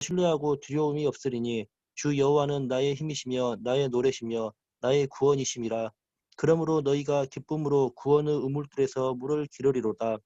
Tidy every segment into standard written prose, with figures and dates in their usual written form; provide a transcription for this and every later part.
신뢰하고 두려움이 없으리니 주 여호와는 나의 힘이시며 나의 노래시며 나의 구원이심이라. 그러므로 너희가 기쁨으로 구원의 우물들에서 물을 기르리로다.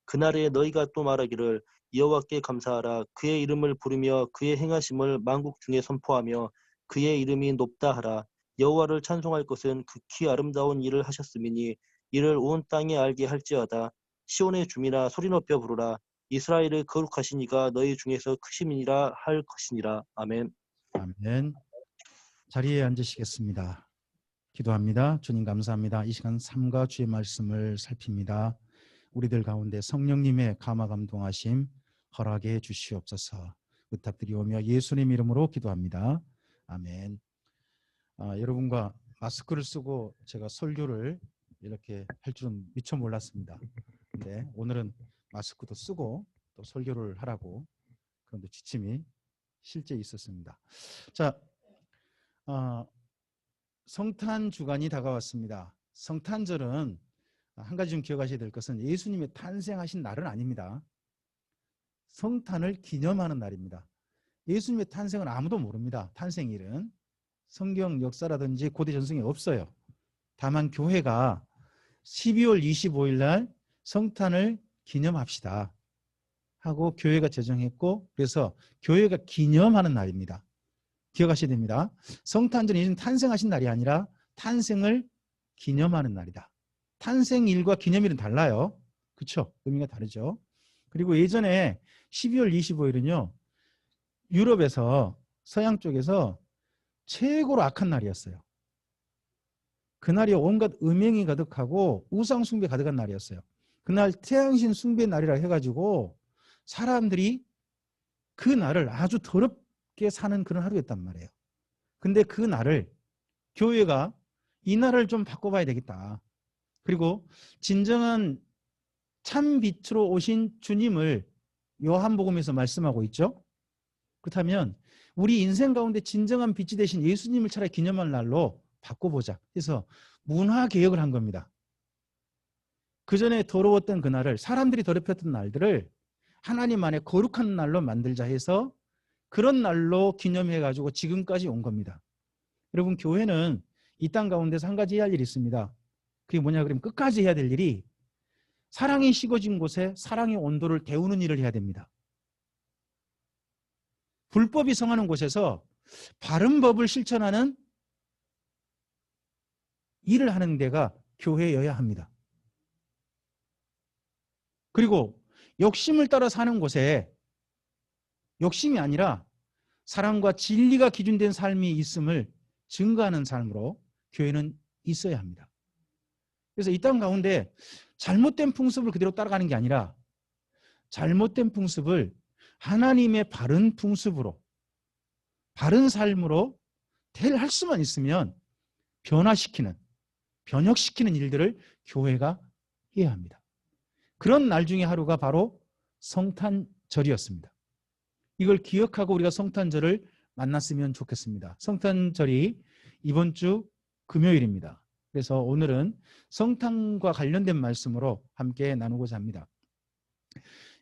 그날에 너희가 또 말하기를 여호와께 감사하라. 그의 이름을 부르며 그의 행하심을 만국 중에 선포하며 그의 이름이 높다 하라. 여호와를 찬송할 것은 극히 아름다운 일을 하셨음이니 이를 온 땅에 알게 할지어다. 시온의 주민아 소리 높여 부르라. 이스라엘의 거룩하신 이가 너희 중에서 크심이니라 할 것이니라. 아멘. 아멘. 자리에 앉으시겠습니다. 기도합니다. 주님 감사합니다. 이 시간 삶과 주의 말씀을 살핍니다. 우리들 가운데 성령님의 감화 감동하심 허락해 주시옵소서. 부탁드리오며 예수님 이름으로 기도합니다. 아멘. 여러분과 마스크를 쓰고 제가 설교를 이렇게 할 줄은 미처 몰랐습니다. 근데 오늘은 마스크도 쓰고 또 설교를 하라고 그런데 지침이 실제 있었습니다. 자, 성탄 주간이 다가왔습니다. 성탄절은 한 가지 좀 기억하셔야 될 것은 예수님의 탄생하신 날은 아닙니다. 성탄을 기념하는 날입니다. 예수님의 탄생은 아무도 모릅니다. 탄생일은 성경 역사라든지 고대 전승에 없어요. 다만 교회가 12월 25일 날 성탄을 기념합시다 하고 교회가 제정했고 그래서 교회가 기념하는 날입니다. 기억하셔야 됩니다. 성탄절은 예수님 탄생하신 날이 아니라 탄생을 기념하는 날이다. 탄생일과 기념일은 달라요. 그렇죠? 의미가 다르죠. 그리고 예전에 12월 25일은요. 유럽에서 서양 쪽에서 최고로 악한 날이었어요. 그날이 온갖 음행이 가득하고 우상 숭배 가득한 날이었어요. 그날 태양신 숭배 날이라 해가지고 사람들이 그 날을 아주 더럽게 사는 그런 하루였단 말이에요. 근데 그 날을 교회가 이 날을 좀 바꿔봐야 되겠다. 그리고 진정한 참 빛으로 오신 주님을 요한복음에서 말씀하고 있죠. 그렇다면 우리 인생 가운데 진정한 빛이 되신 예수님을 차라리 기념할 날로 바꿔보자. 그래서 문화개혁을 한 겁니다. 그전에 더러웠던 그날을 사람들이 더럽혔던 날들을 하나님 안에 거룩한 날로 만들자 해서 그런 날로 기념해가지고 지금까지 온 겁니다. 여러분 교회는 이 땅 가운데서 한 가지 해야 할 일이 있습니다. 그게 뭐냐 그러면 끝까지 해야 될 일이 사랑이 식어진 곳에 사랑의 온도를 데우는 일을 해야 됩니다. 불법이 성하는 곳에서 바른 법을 실천하는 일을 하는 데가 교회여야 합니다. 그리고 욕심을 따라 사는 곳에 욕심이 아니라 사랑과 진리가 기준된 삶이 있음을 증거하는 삶으로 교회는 있어야 합니다. 그래서 이 땅 가운데 잘못된 풍습을 그대로 따라가는 게 아니라 잘못된 풍습을 하나님의 바른 풍습으로 바른 삶으로 할 수만 있으면 변화시키는 변혁시키는 일들을 교회가 해야 합니다. 그런 날 중에 하루가 바로 성탄절이었습니다. 이걸 기억하고 우리가 성탄절을 만났으면 좋겠습니다. 성탄절이 이번 주 금요일입니다. 그래서 오늘은 성탄과 관련된 말씀으로 함께 나누고자 합니다.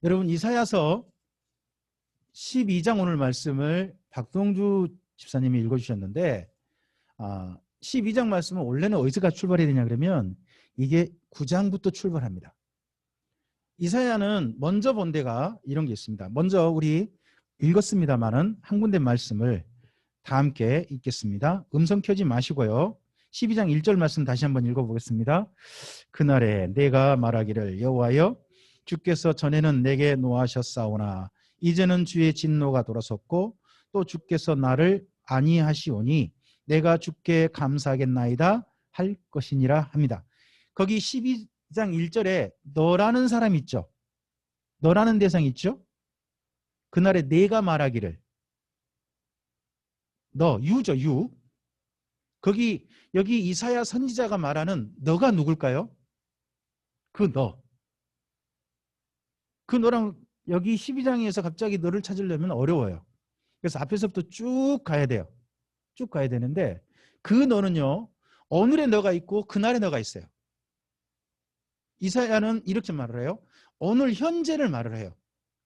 여러분 이사야서 12장 오늘 말씀을 박동주 집사님이 읽어주셨는데 12장 말씀은 원래는 어디서 출발해야 되냐 그러면 이게 9장부터 출발합니다. 이사야는 먼저 본 데가 이런 게 있습니다. 먼저 우리 읽었습니다마는 한 군데 말씀을 다 함께 읽겠습니다. 음성 켜지 마시고요. 12장 1절 말씀 다시 한번 읽어보겠습니다. 그날에 내가 말하기를 여호와여 주께서 전에는 내게 노하셨사오나 이제는 주의 진노가 돌아섰고 또 주께서 나를 아니하시오니 내가 주께 감사하겠나이다 할 것이니라 합니다. 거기 12장 1절에 너라는 사람 있죠. 너라는 대상 있죠. 그날에 내가 말하기를 너 유죠. 유. 여기 이사야 선지자가 말하는 너가 누굴까요? 그 너. 그 너랑 여기 12장에서 갑자기 너를 찾으려면 어려워요. 그래서 앞에서부터 쭉 가야 돼요. 쭉 가야 되는데 그 너는요. 오늘의 너가 있고 그날의 너가 있어요. 이사야는 이렇게 말을 해요. 오늘 현재를 말을 해요.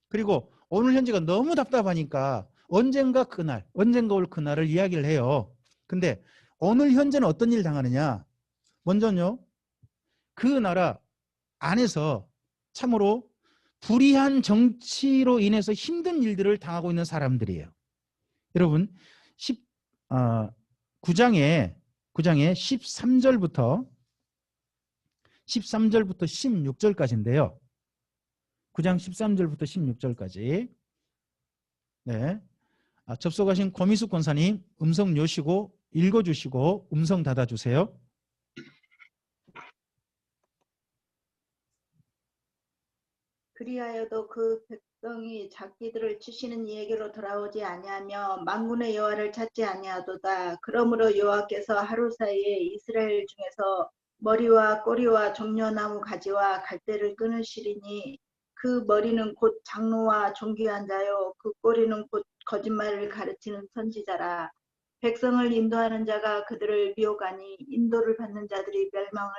그리고 오늘 현재가 너무 답답하니까 언젠가 그날, 언젠가 올 그날을 이야기를 해요. 근데 오늘 현재는 어떤 일을 당하느냐? 먼저는요, 그 나라 안에서 참으로 불의한 정치로 인해서 힘든 일들을 당하고 있는 사람들이에요. 여러분 9장에 13절부터 16절까지인데요. 9장 13절부터 16절까지. 네. 접속하신 고미숙 권사님 음성 여시고 읽어주시고 음성 닫아주세요. 그리하여도 그 백성이 자기들을 치시는 이에게로 돌아오지 아니하며 만군의 여호와를 찾지 아니하도다. 그러므로 여호와께서 하루 사이에 이스라엘 중에서 머리와 꼬리와 종려나무 가지와 갈대를 끊으시리니 그 머리는 곧 장로와 존귀한 자요 그 꼬리는 곧 거짓말을 가르치는 선지자라. 백성을 인도하는 자가 그들을 미혹하니 인도를 받는 자들이 멸망을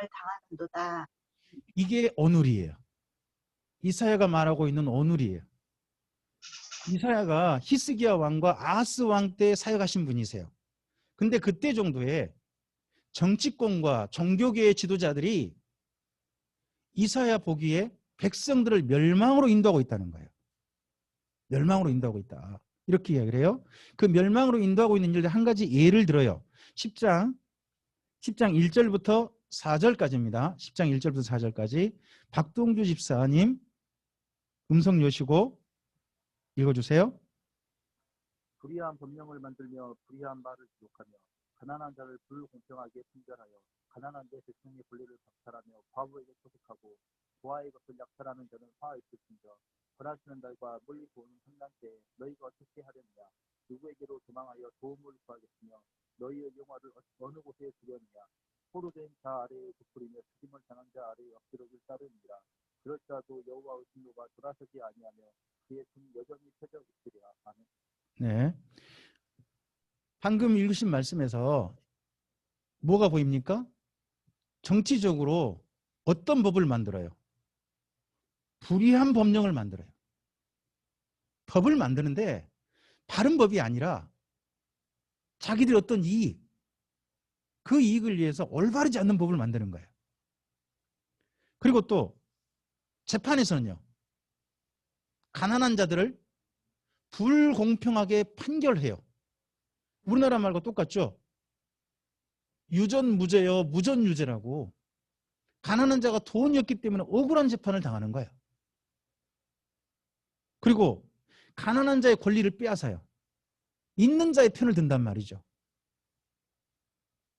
당하는도다. 이게 오늘이에요. 이사야가 말하고 있는 오늘이에요. 이사야가 히스기야 왕과 아하스 왕 때 사역하신 분이세요. 근데 그때 정도에 정치권과 종교계의 지도자들이 이사야 보기에 백성들을 멸망으로 인도하고 있다는 거예요. 멸망으로 인도하고 있다. 이렇게 이야기를 해요. 그 멸망으로 인도하고 있는 일들 한 가지 예를 들어요. 10장 1절부터 4절까지입니다. 10장 1절부터 4절까지. 박동주 집사님 음성 여시고 읽어주세요. 불의한 법령을 만들며 불의한 말을 기록하며 가난한 자를 불공평하게 판결하여 가난한 내 백성의 권리를 박탈하며 과부에게 토색하고 고아의 것을 약탈하는 자는 화가 있을진저 벌하시는 날과 멀리 보는 한난 때에 너희가 어떻게 하려느냐 누구에게로 도망하여 도움을 구하겠으며 너희의 영화를 어느 곳에 두려느냐 포로된 자 아래에 부풀이며 죽임을 당한 자 아래에 엎드러질 따르니라. 그럴지라도 여호와의 진노가 돌아서지 아니하며 그의 손 여전히 펴져 있으리라. 아멘. 네. 방금 읽으신 말씀에서 뭐가 보입니까? 정치적으로 어떤 법을 만들어요? 불의한 법령을 만들어요. 법을 만드는데 바른 법이 아니라 자기들의 어떤 이익, 그 이익을 위해서 올바르지 않는 법을 만드는 거예요. 그리고 또 재판에서는요, 가난한 자들을 불공평하게 판결해요. 우리나라 말과 똑같죠? 유전무죄요, 무전유죄라고. 가난한 자가 돈이 없기 때문에 억울한 재판을 당하는 거예요. 그리고 가난한 자의 권리를 빼앗아요. 있는 자의 편을 든단 말이죠.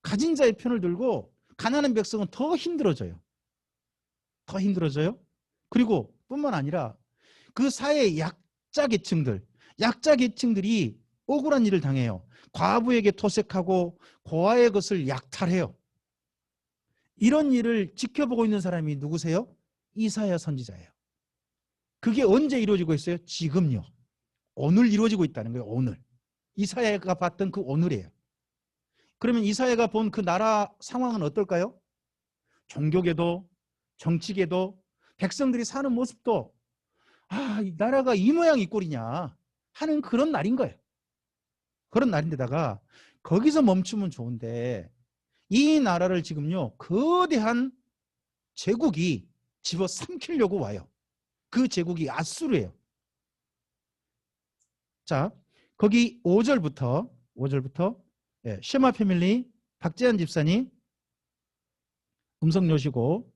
가진 자의 편을 들고 가난한 백성은 더 힘들어져요. 더 힘들어져요. 그리고 뿐만 아니라 그 사회의 약자 계층들이 억울한 일을 당해요. 과부에게 토색하고 고아의 것을 약탈해요. 이런 일을 지켜보고 있는 사람이 누구세요? 이사야 선지자예요. 그게 언제 이루어지고 있어요? 지금요. 오늘 이루어지고 있다는 거예요. 오늘. 이사야가 봤던 그 오늘이에요. 그러면 이사야가 본 그 나라 상황은 어떨까요? 종교계도 정치계도 백성들이 사는 모습도 이 나라가 이 모양 이 꼴이냐 하는 그런 날인 거예요. 그런 날인데다가 거기서 멈추면 좋은데 이 나라를 지금요 거대한 제국이 집어삼키려고 와요. 그 제국이 아수르예요. 자, 거기 5절부터 쉐마 패밀리 박재한 집사님 음성 여시고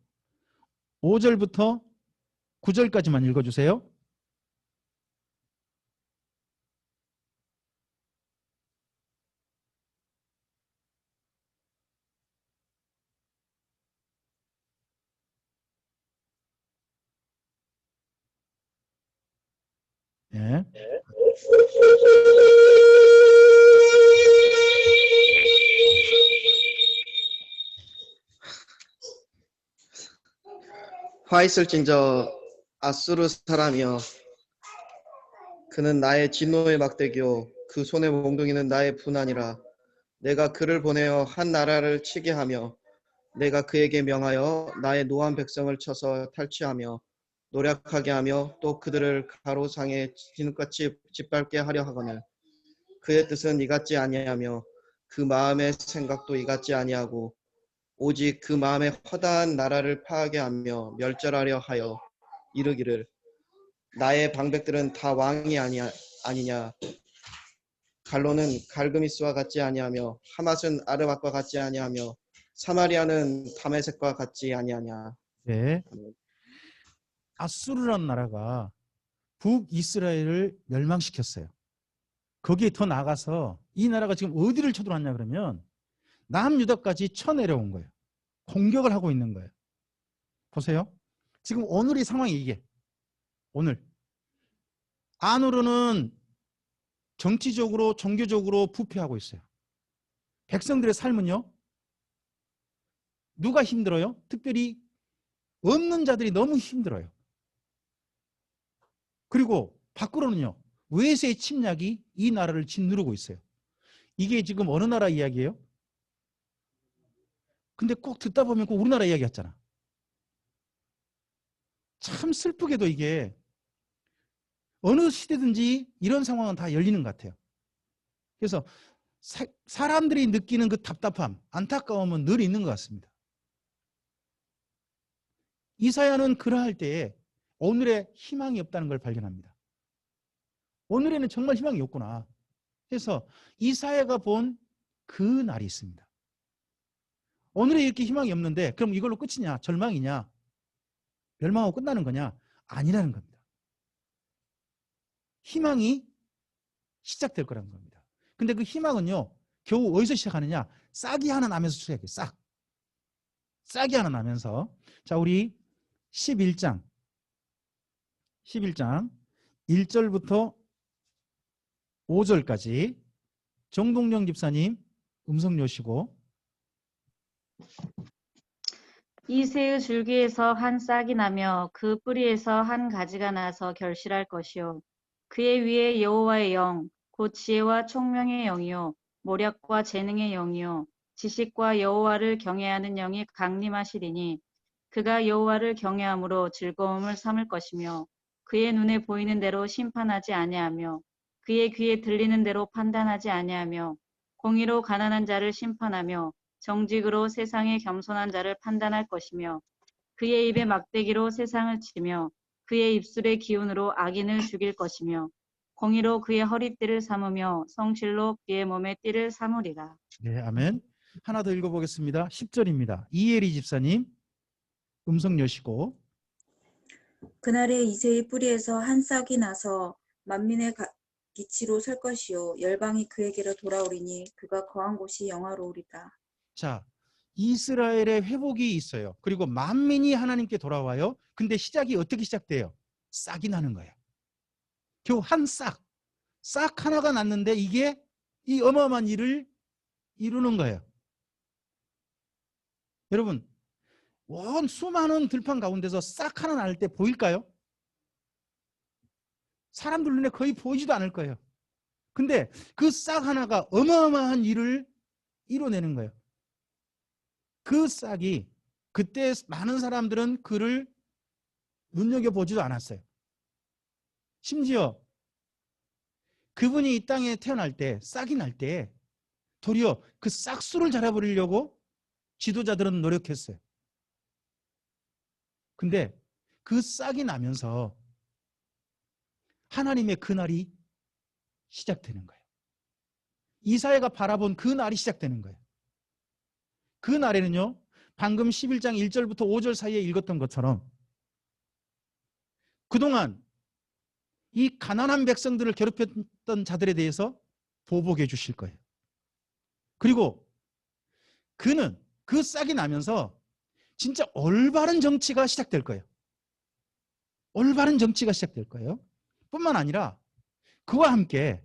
5절부터 9절까지만 읽어주세요. 네. 화 있을진저 아수르 사람이여 그는 나의 진노의 막대기요 그 손의 몽둥이는 나의 분하니라. 내가 그를 보내어 한 나라를 치게 하며 내가 그에게 명하여 나의 노한 백성을 쳐서 탈취하며 노력하게 하며 또 그들을 가로상에 진흙같이 짓밟게 하려 하거늘 그의 뜻은 이같지 아니하며 그 마음의 생각도 이같지 아니하고 오직 그 마음의 허다한 나라를 파괴하며 멸절하려 하여 이르기를 나의 방백들은 다 왕이 아니냐 갈로는 갈그미스와 같지 아니하며 하맛은 아르밧과 같지 아니하며 사마리아는 다메섹과 같지 아니하냐. 네. 아수르라는 나라가 북이스라엘을 멸망시켰어요. 거기에 더 나가서 이 나라가 지금 어디를 쳐들어왔냐 그러면 남유다까지 쳐내려온 거예요. 공격을 하고 있는 거예요. 보세요. 지금 오늘의 상황이 이게 오늘 안으로는 정치적으로 종교적으로 부패하고 있어요. 백성들의 삶은요. 누가 힘들어요? 특별히 없는 자들이 너무 힘들어요. 그리고 밖으로는요. 외세의 침략이 이 나라를 짓누르고 있어요. 이게 지금 어느 나라 이야기예요? 근데 꼭 듣다 보면 꼭 우리나라 이야기 같잖아. 참 슬프게도 이게 어느 시대든지 이런 상황은 다 열리는 것 같아요. 그래서 사람들이 느끼는 그 답답함, 안타까움은 늘 있는 것 같습니다. 이사야는 그러할 때에 오늘의 희망이 없다는 걸 발견합니다. 오늘에는 정말 희망이 없구나. 그래서 이사야가 본 그 날이 있습니다. 오늘에 이렇게 희망이 없는데 그럼 이걸로 끝이냐? 절망이냐? 멸망하고 끝나는 거냐? 아니라는 겁니다. 희망이 시작될 거라는 겁니다. 근데 그 희망은요. 겨우 어디서 시작하느냐? 싹이 하나 나면서 시작해요. 싹이 하나 나면서. 자, 우리 11장 1절부터 5절까지 정동영 집사님 음성 여시고. 이새의 줄기에서 한 싹이 나며 그 뿌리에서 한 가지가 나서 결실할 것이요 그의 위에 여호와의 영 곧 지혜와 총명의 영이요 모략과 재능의 영이요 지식과 여호와를 경외하는 영이 강림하시리니 그가 여호와를 경외함으로 즐거움을 삼을 것이며 그의 눈에 보이는 대로 심판하지 아니하며 그의 귀에 들리는 대로 판단하지 아니하며 공의로 가난한 자를 심판하며 정직으로 세상의 겸손한 자를 판단할 것이며 그의 입에 막대기로 세상을 치며 그의 입술의 기운으로 악인을 죽일 것이며 공의로 그의 허리띠를 삼으며 성실로 그의 몸에 띠를 삼으리라. 네, 아멘. 하나 더 읽어보겠습니다. 10절입니다. 이혜리 집사님 음성 여시고. 그날에 이새의 뿌리에서 한 싹이 나서 만민의 빛으로 설 것이요 열방이 그에게로 돌아오리니 그가 거한 곳이 영화로우리다. 자, 이스라엘의 회복이 있어요. 그리고 만민이 하나님께 돌아와요. 근데 시작이 어떻게 시작돼요? 싹이 나는 거예요. 겨우 한 싹 하나가 났는데 이게 이 어마어마한 일을 이루는 거예요. 여러분, 원 수많은 들판 가운데서 싹 하나 날 때 보일까요? 사람들 눈에 거의 보이지도 않을 거예요. 근데 그 싹 하나가 어마어마한 일을 이뤄내는 거예요. 그 싹이 그때 많은 사람들은 그를 눈여겨보지도 않았어요. 심지어 그분이 이 땅에 태어날 때 싹이 날 때 도리어 그 싹수를 잡아버리려고 지도자들은 노력했어요. 근데 그 싹이 나면서 하나님의 그 날이 시작되는 거예요. 이사야가 바라본 그 날이 시작되는 거예요. 그 날에는요. 방금 11장 1절부터 5절 사이에 읽었던 것처럼 그동안 이 가난한 백성들을 괴롭혔던 자들에 대해서 보복해 주실 거예요. 그리고 그는 그 싹이 나면서 진짜 올바른 정치가 시작될 거예요. 올바른 정치가 시작될 거예요. 뿐만 아니라 그와 함께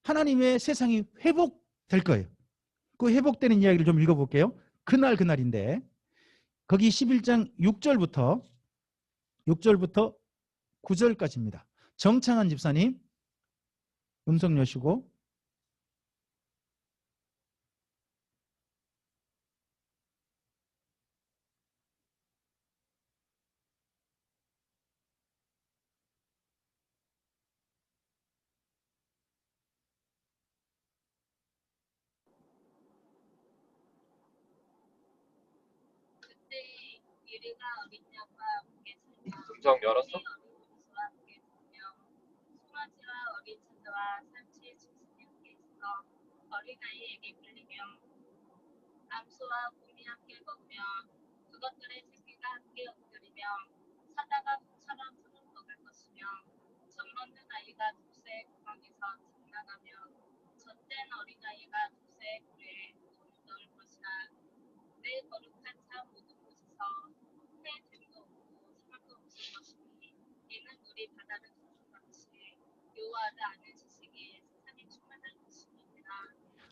하나님의 세상이 회복될 거예요. 그 회복되는 이야기를 좀 읽어볼게요. 그날인데 거기 11장 6절부터 9절까지입니다. 정창한 집사님 음성 여시고. 음성 열었어?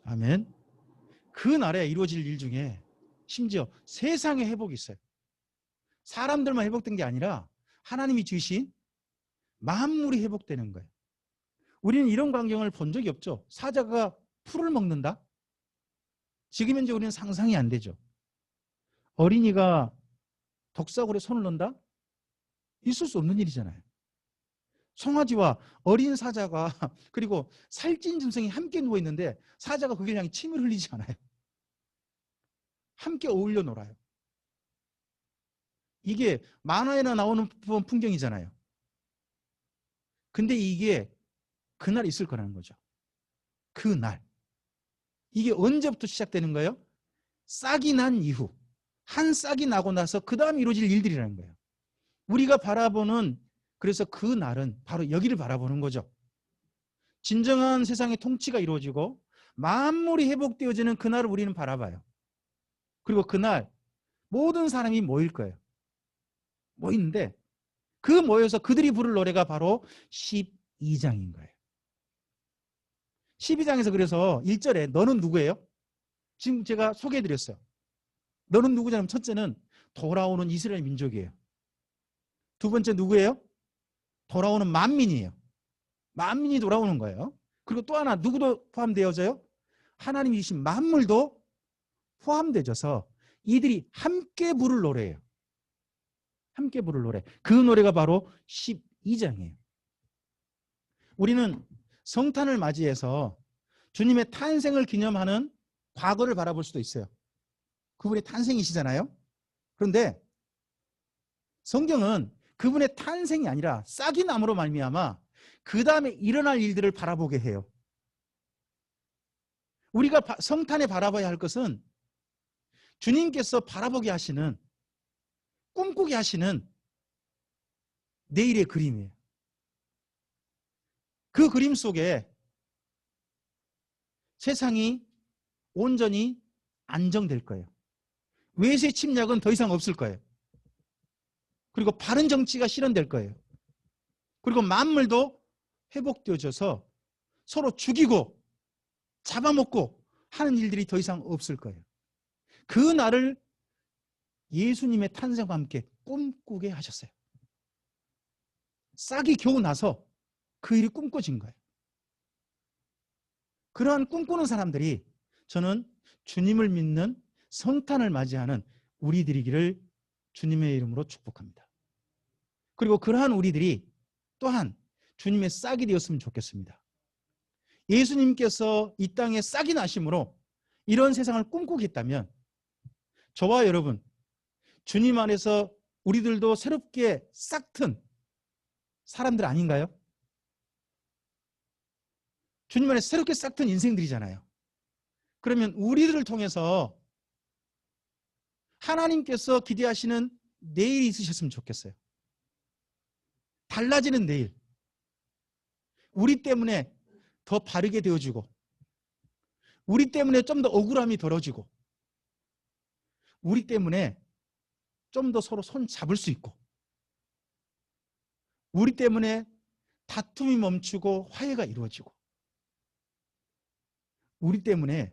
아멘. 그 날에 이루어질 일 중에 심지어 세상의 회복이 있어요. 사람들만 회복된 게 아니라 하나님이 주신 만물이 회복되는 거예요. 우리는 이런 광경을 본 적이 없죠. 사자가 풀을 먹는다? 지금 현재 우리는 상상이 안 되죠. 어린이가 독사골에 손을 넣는다? 있을 수 없는 일이잖아요. 송아지와 어린 사자가 그리고 살찐 짐승이 함께 누워있는데 사자가 그걸 향해 침을 흘리지 않아요. 함께 어울려 놀아요. 이게 만화에나 나오는 풍경이잖아요. 근데 이게 그날 있을 거라는 거죠. 그날. 이게 언제부터 시작되는 거예요? 싹이 난 이후. 한 싹이 나고 나서 그 다음 이루어질 일들이라는 거예요. 우리가 바라보는 그래서 그 날은 바로 여기를 바라보는 거죠. 진정한 세상의 통치가 이루어지고 만물이 회복되어지는 그날을 우리는 바라봐요. 그리고 그날 모든 사람이 모일 거예요. 모이는데 그 모여서 그들이 부를 노래가 바로 12장인 거예요. 12장에서 그래서 1절에 너는 누구예요? 지금 제가 소개해드렸어요. 너는 누구냐면 첫째는 돌아오는 이스라엘 민족이에요. 두 번째 누구예요? 돌아오는 만민이에요. 만민이 돌아오는 거예요. 그리고 또 하나 누구도 포함되어져요? 하나님이 주신 만물도 포함되어져서 이들이 함께 부를 노래예요. 함께 부를 노래. 그 노래가 바로 12장이에요. 우리는 성탄을 맞이해서 주님의 탄생을 기념하는 과거를 바라볼 수도 있어요. 그분의 탄생이시잖아요. 그런데 성경은 그분의 탄생이 아니라 싹이 남으로 말미암아 그 다음에 일어날 일들을 바라보게 해요. 우리가 성탄에 바라봐야 할 것은 주님께서 바라보게 하시는, 꿈꾸게 하시는 내일의 그림이에요. 그 그림 속에 세상이 온전히 안정될 거예요. 외세 침략은 더 이상 없을 거예요. 그리고 바른 정치가 실현될 거예요. 그리고 만물도 회복되어져서 서로 죽이고 잡아먹고 하는 일들이 더 이상 없을 거예요. 그 날을 예수님의 탄생과 함께 꿈꾸게 하셨어요. 싹이 겨우 나서 그 일이 꿈꿔진 거예요. 그러한 꿈꾸는 사람들이 저는 주님을 믿는 성탄을 맞이하는 우리들이기를 주님의 이름으로 축복합니다. 그리고 그러한 우리들이 또한 주님의 싹이 되었으면 좋겠습니다. 예수님께서 이 땅에 싹이 나심으로 이런 세상을 꿈꾸겠다면 저와 여러분 주님 안에서 우리들도 새롭게 싹튼 사람들 아닌가요? 주님 안에 새롭게 싹튼 인생들이잖아요. 그러면 우리들을 통해서 하나님께서 기대하시는 내일이 있으셨으면 좋겠어요. 달라지는 내일. 우리 때문에 더 바르게 되어지고 우리 때문에 좀 더 억울함이 덜어지고 우리 때문에 좀 더 서로 손 잡을 수 있고 우리 때문에 다툼이 멈추고 화해가 이루어지고 우리 때문에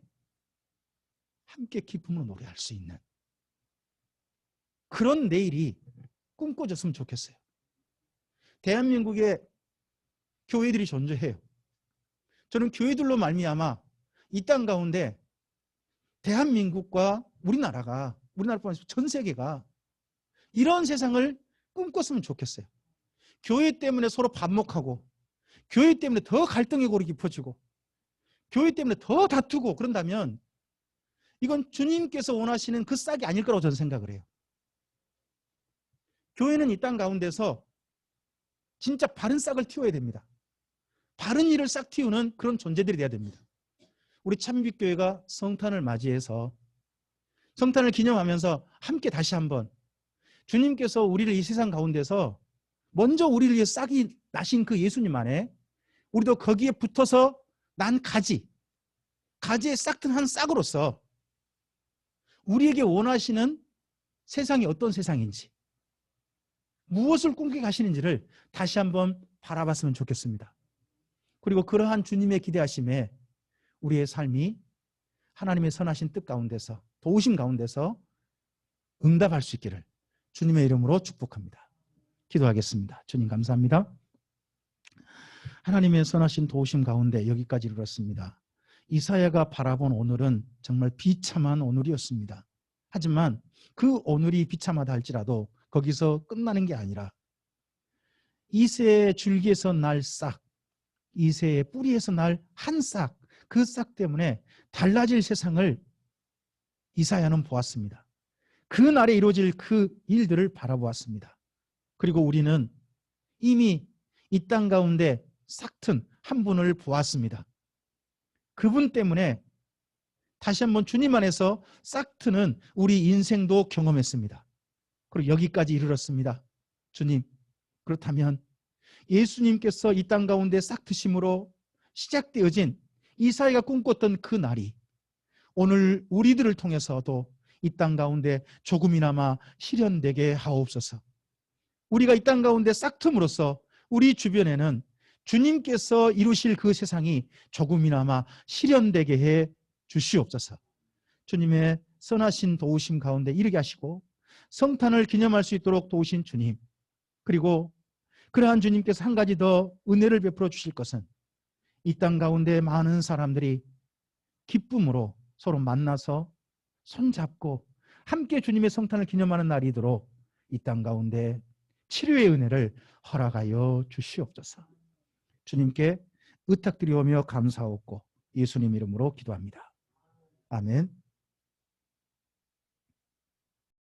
함께 기쁨으로 노래할 수 있는 그런 내일이 꿈꿔졌으면 좋겠어요. 대한민국에 교회들이 존재해요. 저는 교회들로 말미암아 이 땅 가운데 대한민국과 우리나라뿐만 아니라 전 세계가 이런 세상을 꿈꿨으면 좋겠어요. 교회 때문에 서로 반목하고 교회 때문에 더 갈등의 골이 깊어지고 교회 때문에 더 다투고 그런다면 이건 주님께서 원하시는 그 싹이 아닐 거라고 저는 생각을 해요. 교회는 이 땅 가운데서 진짜 바른 싹을 틔워야 됩니다. 바른 일을 싹 틔우는 그런 존재들이 돼야 됩니다. 우리 참빛교회가 성탄을 맞이해서 성탄을 기념하면서 함께 다시 한번 주님께서 우리를 이 세상 가운데서 먼저 우리를 위해 싹이 나신 그 예수님 안에 우리도 거기에 붙어서 난 가지의 싹튼 한 싹으로서 우리에게 원하시는 세상이 어떤 세상인지, 무엇을 꿈꾸게 하시는지를 다시 한번 바라봤으면 좋겠습니다. 그리고 그러한 주님의 기대하심에 우리의 삶이 하나님의 선하신 뜻 가운데서, 도우심 가운데서 응답할 수 있기를 주님의 이름으로 축복합니다. 기도하겠습니다. 주님 감사합니다. 하나님의 선하신 도우심 가운데 여기까지 이르렀습니다. 이사야가 바라본 오늘은 정말 비참한 오늘이었습니다. 하지만 그 오늘이 비참하다 할지라도 거기서 끝나는 게 아니라 이새의 줄기에서 날 싹, 이새의 뿌리에서 날 한 싹, 그 싹 때문에 달라질 세상을 이사야는 보았습니다. 그 날에 이루어질 그 일들을 바라보았습니다. 그리고 우리는 이미 이 땅 가운데 싹튼 한 분을 보았습니다. 그분 때문에 다시 한번 주님 안에서 싹트는 우리 인생도 경험했습니다. 그리고 여기까지 이르렀습니다. 주님, 그렇다면 예수님께서 이 땅 가운데 싹트심으로 시작되어진 이사야가 꿈꿨던 그 날이 오늘 우리들을 통해서도 이 땅 가운데 조금이나마 실현되게 하옵소서. 우리가 이 땅 가운데 싹틈으로써 우리 주변에는 주님께서 이루실 그 세상이 조금이나마 실현되게 해 주시옵소서. 주님의 선하신 도우심 가운데 이르게 하시고 성탄을 기념할 수 있도록 도우신 주님, 그리고 그러한 주님께서 한 가지 더 은혜를 베풀어 주실 것은 이 땅 가운데 많은 사람들이 기쁨으로 서로 만나서 손잡고 함께 주님의 성탄을 기념하는 날이도록 이 땅 가운데 치료의 은혜를 허락하여 주시옵소서. 주님께 의탁드리오며 감사하옵고 예수님 이름으로 기도합니다. 아멘.